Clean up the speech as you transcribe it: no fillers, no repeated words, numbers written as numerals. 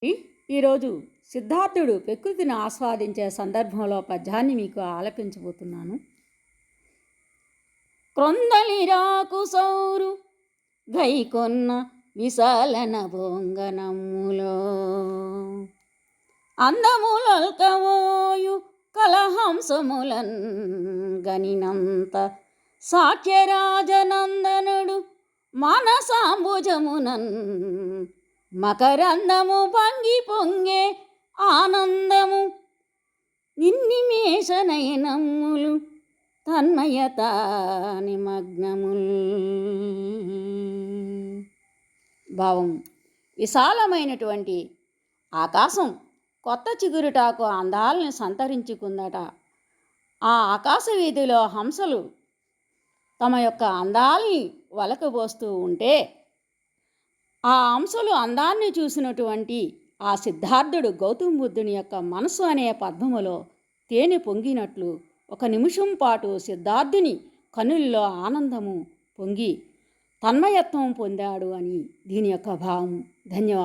ఈరోజు సిద్ధార్థుడు ప్రకృతిని ఆస్వాదించే సందర్భంలో పద్యాన్ని మీకు ఆలపించబోతున్నాను. క్రొందలిరాకు సౌరు గైకొన్న విశాలన భోంగనమ్ములో అందములల్కవోయు కలహంసములన్ గనినంత సాఖ్యరాజనందనుడు మనసాంబుజమునన్ మకరందము పంగి పొంగే ఆనందము నిన్నిమేషనయనమ్ములు తన్మయత నిమగ్నముల్. భావం: విశాలమైనటువంటి ఆకాశం కొత్త చిగురుటాకు అందాలను సంతరించుకుందట. ఆ ఆకాశ వీధిలో హంసలు తమ యొక్క అందాల్ని వలకబోస్తూ ఉంటే ఆ అంశలు అందాన్ని చూసినటువంటి ఆ సిద్ధార్థుడు గౌతమ బుద్ధుని యొక్క మనసు అనే పద్మములో తేనె పొంగినట్లు ఒక నిమిషం పాటు సిద్ధార్థుని కనుల్లో ఆనందము పొంగి తన్మయత్వం పొందాడు అని దీని యొక్క భావం. ధన్యవాదాలు.